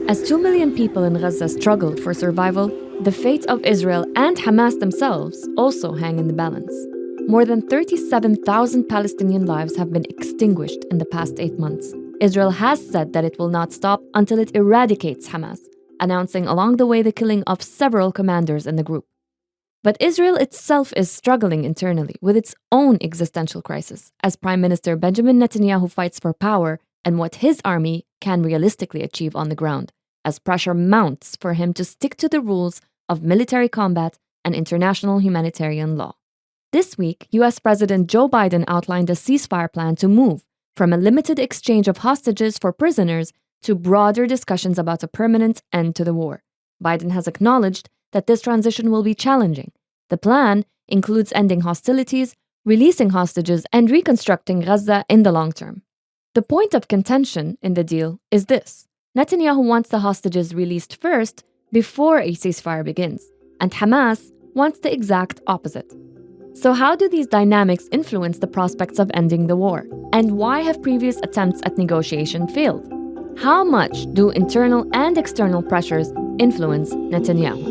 As 2 million people in Gaza struggle for survival, the fate of Israel and Hamas themselves also hang in the balance. More than 37,000 Palestinian lives have been extinguished in the past 8 months. Israel has said that it will not stop until it eradicates Hamas, announcing along the way the killing of several commanders in the group. But Israel itself is struggling internally with its own existential crisis, as Prime Minister Benjamin Netanyahu fights for power and what his army can realistically achieve on the ground, as pressure mounts for him to stick to the rules of military combat and international humanitarian law. This week, US President Joe Biden outlined a ceasefire plan to move from a limited exchange of hostages for prisoners to broader discussions about a permanent end to the war. Biden has acknowledged that this transition will be challenging. The plan includes ending hostilities, releasing hostages, and reconstructing Gaza in the long term. The point of contention in the deal is this: Netanyahu wants the hostages released first before a ceasefire begins, and Hamas wants the exact opposite. So how do these dynamics influence the prospects of ending the war? And why have previous attempts at negotiation failed? How much do internal and external pressures influence Netanyahu?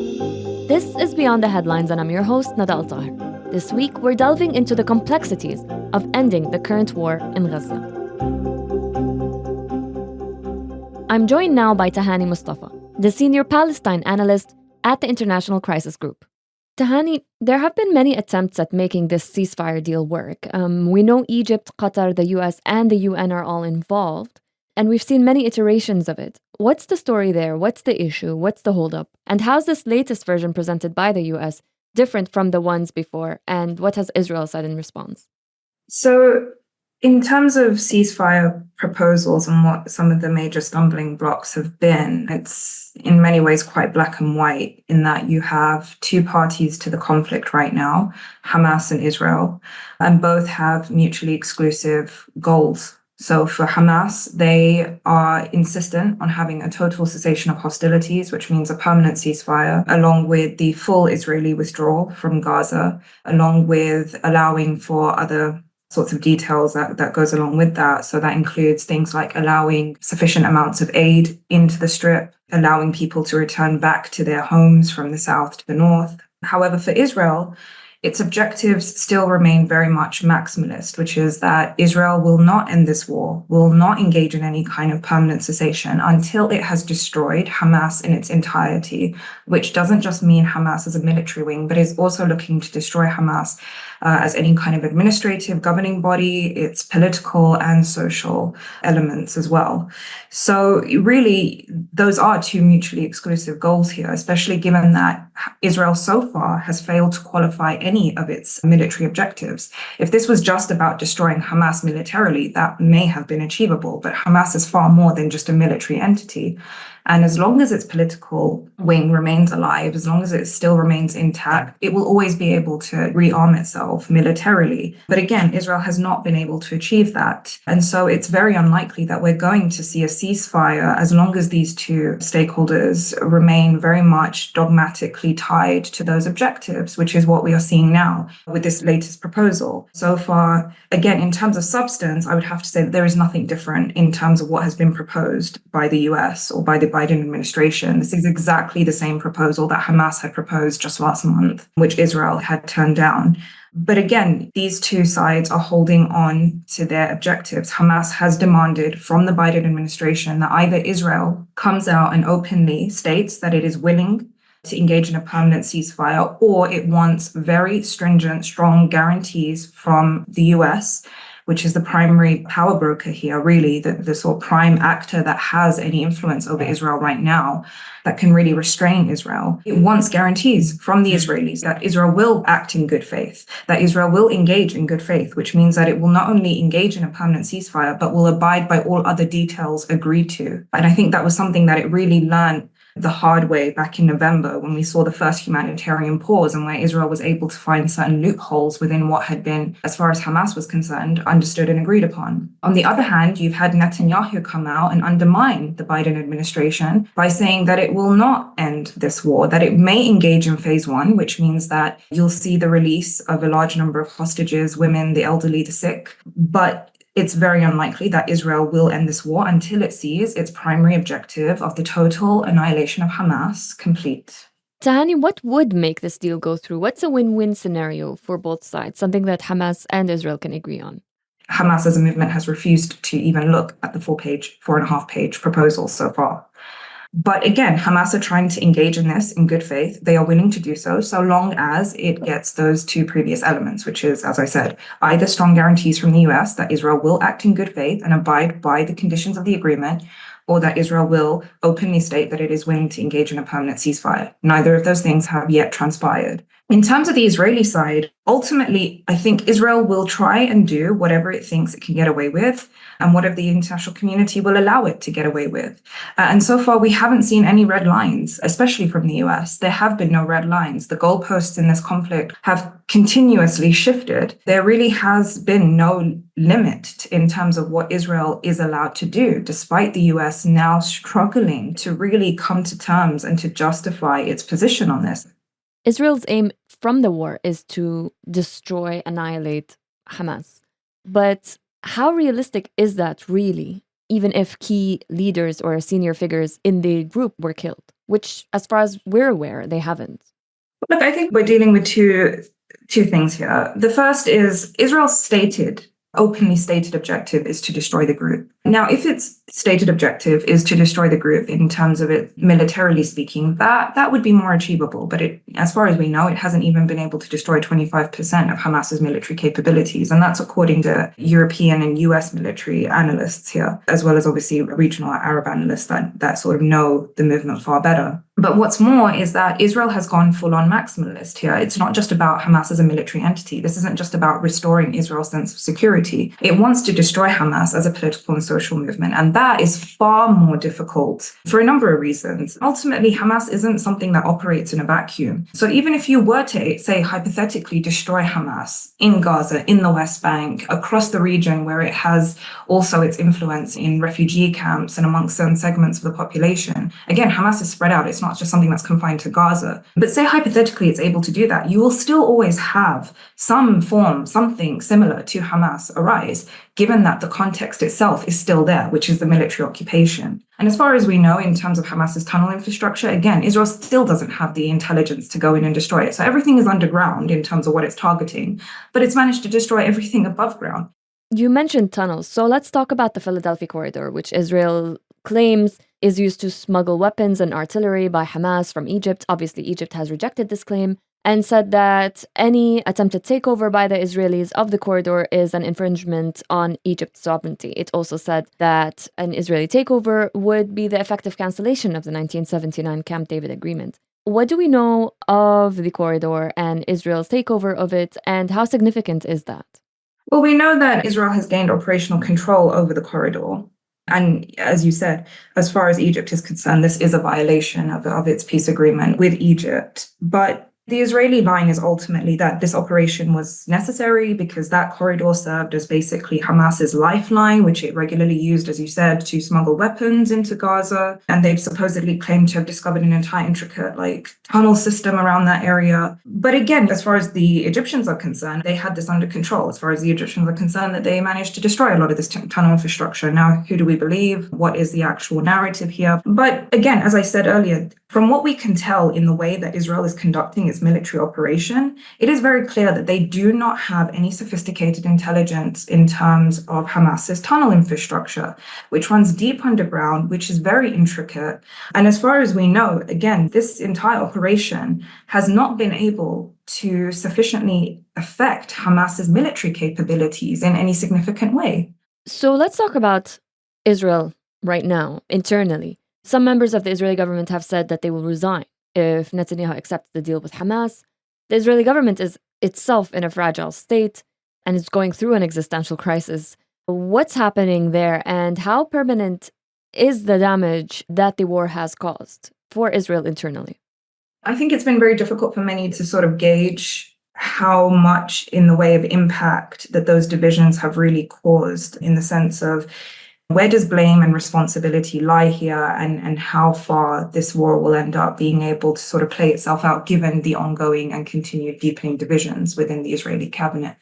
This is Beyond the Headlines, and I'm your host, Nadal Tahir. This week, we're delving into the complexities of ending the current war in Gaza. I'm joined now by Tahani Mustafa, the senior Palestine analyst at the International Crisis Group. Tahani, there have been many attempts at making this ceasefire deal work. We know Egypt, Qatar, the US, and the UN are all involved, and we've seen many iterations of it. What's the story there? What's the issue? What's the holdup? And how's this latest version presented by the US different from the ones before? And what has Israel said in response? So, in terms of ceasefire proposals and what some of the major stumbling blocks have been, it's in many ways quite black and white in that you have two parties to the conflict right now, Hamas and Israel, and both have mutually exclusive goals. So for Hamas, they are insistent on having a total cessation of hostilities, which means a permanent ceasefire, along with the full Israeli withdrawal from Gaza, along with allowing for other sorts of details that goes along with that. So that includes things like allowing sufficient amounts of aid into the Strip, allowing people to return back to their homes from the south to the north. However, for Israel, its objectives still remain very much maximalist, which is that Israel will not end this war, will not engage in any kind of permanent cessation until it has destroyed Hamas in its entirety, which doesn't just mean Hamas as a military wing, but is also looking to destroy Hamas as any kind of administrative governing body, its political and social elements as well. So really, those are two mutually exclusive goals here, especially given that Israel so far has failed to qualify any of its military objectives. If this was just about destroying Hamas militarily, that may have been achievable, but Hamas is far more than just a military entity. And as long as its political wing remains alive, as long as it still remains intact, it will always be able to rearm itself militarily. But again, Israel has not been able to achieve that. And so it's very unlikely that we're going to see a ceasefire as long as these two stakeholders remain very much dogmatically tied to those objectives, which is what we are seeing now with this latest proposal. So far, again, in terms of substance, I would have to say that there is nothing different in terms of what has been proposed by the US or by the Biden administration. This is exactly the same proposal that Hamas had proposed just last month, which Israel had turned down. But again, these two sides are holding on to their objectives. Hamas has demanded from the Biden administration that either Israel comes out and openly states that it is willing to engage in a permanent ceasefire, or it wants very stringent, strong guarantees from the US, which is the primary power broker here, really, the sort of prime actor that has any influence over Israel right now, that can really restrain Israel. It wants guarantees from the Israelis that Israel will act in good faith, that Israel will engage in good faith, which means that it will not only engage in a permanent ceasefire, but will abide by all other details agreed to. And I think that was something that it really learned the hard way back in November when we saw the first humanitarian pause and where Israel was able to find certain loopholes within what had been, as far as Hamas was concerned, understood and agreed upon. On the other hand, you've had Netanyahu come out and undermine the Biden administration by saying that it will not end this war, that it may engage in phase one, which means that you'll see the release of a large number of hostages, women, the elderly, the sick, but it's very unlikely that Israel will end this war until it sees its primary objective of the total annihilation of Hamas complete. Tahani, what would make this deal go through? What's a win-win scenario for both sides, something that Hamas and Israel can agree on? Hamas as a movement has refused to even look at the 4.5-page proposal so far. But again, Hamas are trying to engage in this in good faith. They are willing to do so long as it gets those two previous elements, which is, as I said, either strong guarantees from the US that Israel will act in good faith and abide by the conditions of the agreement, or that Israel will openly state that it is willing to engage in a permanent ceasefire. Neither of those things have yet transpired. In terms of the Israeli side, ultimately, I think Israel will try and do whatever it thinks it can get away with and whatever the international community will allow it to get away with. And so far, we haven't seen any red lines, especially from the US. There have been no red lines. The goalposts in this conflict have continuously shifted. There really has been no limit in terms of what Israel is allowed to do, despite the US now struggling to really come to terms and to justify its position on this. Israel's aim from the war is to destroy, annihilate Hamas. But how realistic is that really, even if key leaders or senior figures in the group were killed, which, as far as we're aware, they haven't? Look, I think we're dealing with two things here. The first is Israel's openly stated objective is to destroy the group. Now, if its stated objective is to destroy the group in terms of it militarily speaking, that would be more achievable. But as far as we know, it hasn't even been able to destroy 25% of Hamas's military capabilities. And that's according to European and US military analysts here, as well as obviously regional Arab analysts that sort of know the movement far better. But what's more is that Israel has gone full-on maximalist here. It's not just about Hamas as a military entity. This isn't just about restoring Israel's sense of security. It wants to destroy Hamas as a political and social movement. And that is far more difficult for a number of reasons. Ultimately, Hamas isn't something that operates in a vacuum. So even if you were to, say, hypothetically destroy Hamas in Gaza, in the West Bank, across the region where it has also its influence in refugee camps and amongst certain segments of the population, again, Hamas is spread out. It's not just something that's confined to Gaza. But say hypothetically it's able to do that, you will still always have something similar to Hamas arise, given that the context itself is still there, which is the military occupation. And as far as we know, in terms of Hamas's tunnel infrastructure, again, Israel still doesn't have the intelligence to go in and destroy it. So everything is underground in terms of what it's targeting, but it's managed to destroy everything above ground. You mentioned tunnels, so let's talk about the Philadelphia corridor, which Israel claims is used to smuggle weapons and artillery by Hamas from Egypt. Obviously, Egypt has rejected this claim and said that any attempted takeover by the Israelis of the corridor is an infringement on Egypt's sovereignty. It also said that an Israeli takeover would be the effective cancellation of the 1979 Camp David Agreement. What do we know of the corridor and Israel's takeover of it, and how significant is that? Well, we know that Israel has gained operational control over the corridor. And as you said, as far as Egypt is concerned, this is a violation of its peace agreement with Egypt. But the Israeli line is ultimately that this operation was necessary because that corridor served as basically Hamas's lifeline, which it regularly used, as you said, to smuggle weapons into Gaza. And they've supposedly claimed to have discovered an entire intricate tunnel system around that area. But again, as far as the Egyptians are concerned, they had this under control. As far as the Egyptians are concerned, that they managed to destroy a lot of this tunnel infrastructure. Now, who do we believe? What is the actual narrative here? But again, as I said earlier, from what we can tell in the way that Israel is conducting its military operation, it is very clear that they do not have any sophisticated intelligence in terms of Hamas's tunnel infrastructure, which runs deep underground, which is very intricate. And as far as we know, again, this entire operation has not been able to sufficiently affect Hamas's military capabilities in any significant way. So let's talk about Israel right now, internally. Some members of the Israeli government have said that they will resign if Netanyahu accepts the deal with Hamas. The Israeli government is itself in a fragile state and is going through an existential crisis. What's happening there, and how permanent is the damage that the war has caused for Israel internally? I think it's been very difficult for many to sort of gauge how much in the way of impact that those divisions have really caused, in the sense of where does blame and responsibility lie here, and how far this war will end up being able to sort of play itself out given the ongoing and continued deepening divisions within the Israeli cabinet.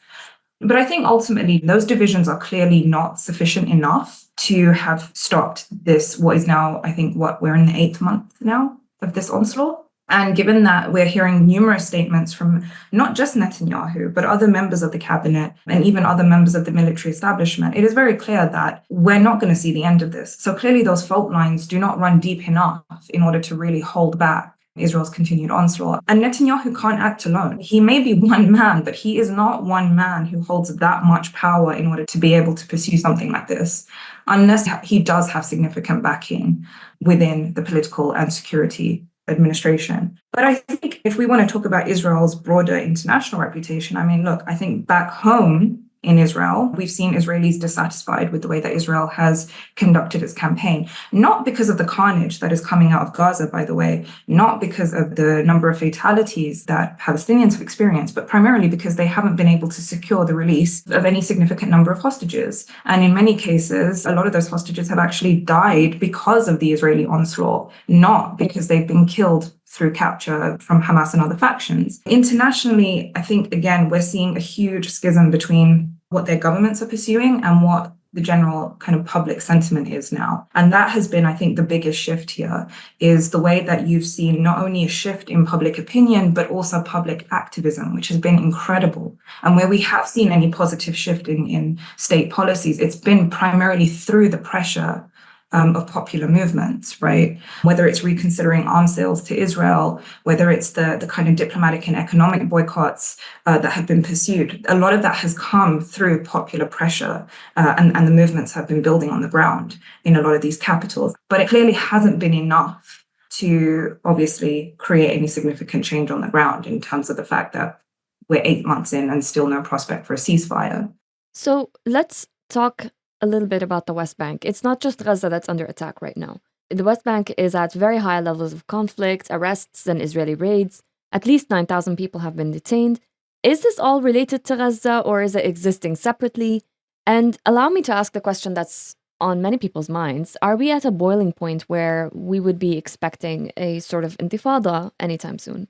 But I think ultimately those divisions are clearly not sufficient enough to have stopped this, what is now, I think, we're in the 8th month now of this onslaught. And given that we're hearing numerous statements from not just Netanyahu, but other members of the cabinet and even other members of the military establishment, it is very clear that we're not going to see the end of this. So clearly those fault lines do not run deep enough in order to really hold back Israel's continued onslaught. And Netanyahu can't act alone. He may be one man, but he is not one man who holds that much power in order to be able to pursue something like this, unless he does have significant backing within the political and security administration. But I think if we want to talk about Israel's broader international reputation, I mean, look, I think back home in Israel, we've seen Israelis dissatisfied with the way that Israel has conducted its campaign, not because of the carnage that is coming out of Gaza, by the way, not because of the number of fatalities that Palestinians have experienced, but primarily because they haven't been able to secure the release of any significant number of hostages. And in many cases, a lot of those hostages have actually died because of the Israeli onslaught, not because they've been killed through capture from Hamas and other factions. Internationally, I think, again, we're seeing a huge schism between what their governments are pursuing and what the general kind of public sentiment is now. And that has been, I think, the biggest shift here, is the way that you've seen not only a shift in public opinion, but also public activism, which has been incredible. And where we have seen any positive shift in state policies, it's been primarily through the pressure of popular movements, right? Whether it's reconsidering arms sales to Israel, whether it's the kind of diplomatic and economic boycotts that have been pursued, a lot of that has come through popular pressure, and the movements have been building on the ground in a lot of these capitals. But it clearly hasn't been enough to obviously create any significant change on the ground in terms of the fact that we're 8 months in and still no prospect for a ceasefire. So let's talk a little bit about the West Bank. It's not just Gaza that's under attack right now. The West Bank is at very high levels of conflict, arrests, and Israeli raids. At least 9,000 people have been detained. Is this all related to Gaza, or is it existing separately? And allow me to ask the question that's on many people's minds. Are we at a boiling point where we would be expecting a sort of intifada anytime soon?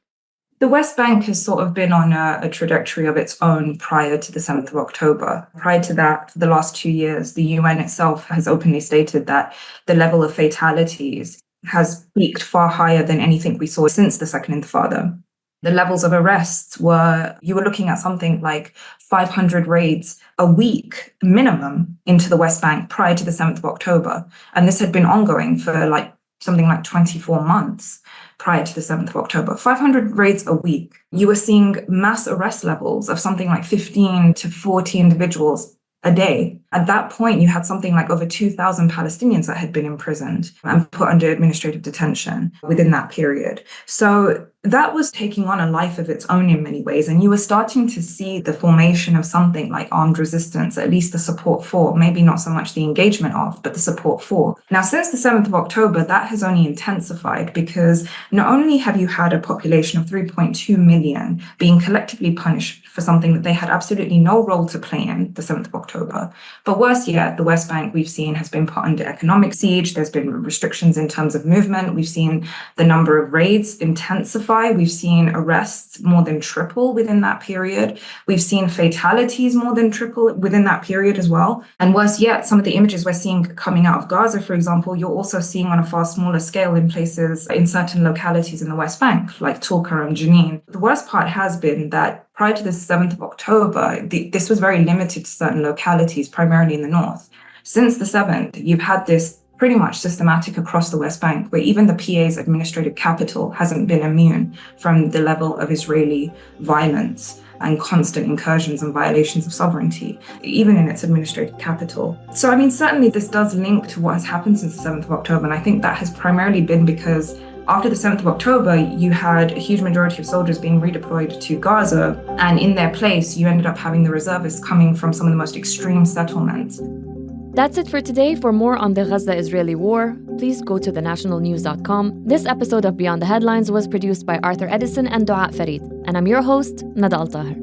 The West Bank has sort of been on a trajectory of its own prior to the 7th of October. Prior to that, for the last 2 years, the UN itself has openly stated that the level of fatalities has peaked far higher than anything we saw since the Second Intifada. The levels of arrests you were looking at something like 500 raids a week minimum into the West Bank prior to the 7th of October. And this had been ongoing for something like 24 months prior to the 7th of October. 500 raids a week. You were seeing mass arrest levels of something like 15 to 40 individuals a day. At that point, you had something like over 2,000 Palestinians that had been imprisoned and put under administrative detention within that period. So that was taking on a life of its own in many ways. And you were starting to see the formation of something like armed resistance, at least the support for, maybe not so much the engagement of, but the support for. Now, since the 7th of October, that has only intensified because not only have you had a population of 3.2 million being collectively punished for something that they had absolutely no role to play in the 7th of October, but worse yet, the West Bank we've seen has been put under economic siege. There's been restrictions in terms of movement. We've seen the number of raids intensify. We've seen arrests more than triple within that period. We've seen fatalities more than triple within that period as well. And worse yet, some of the images we're seeing coming out of Gaza, for example, you're also seeing on a far smaller scale in certain localities in the West Bank, like Tulkarem and Jenin. The worst part has been that prior to the 7th of October, this was very limited to certain localities, primarily in the north. Since the 7th, you've had this pretty much systematic across the West Bank, where even the PA's administrative capital hasn't been immune from the level of Israeli violence and constant incursions and violations of sovereignty, even in its administrative capital. So, I mean, certainly this does link to what has happened since the 7th of October, and I think that has primarily been because after the 7th of October, you had a huge majority of soldiers being redeployed to Gaza, and in their place, you ended up having the reservists coming from some of the most extreme settlements. That's it for today. For more on the Gaza-Israeli war, please go to thenationalnews.com. This episode of Beyond the Headlines was produced by Arthur Edison and Dua Farid, and I'm your host, Nadal Tahir.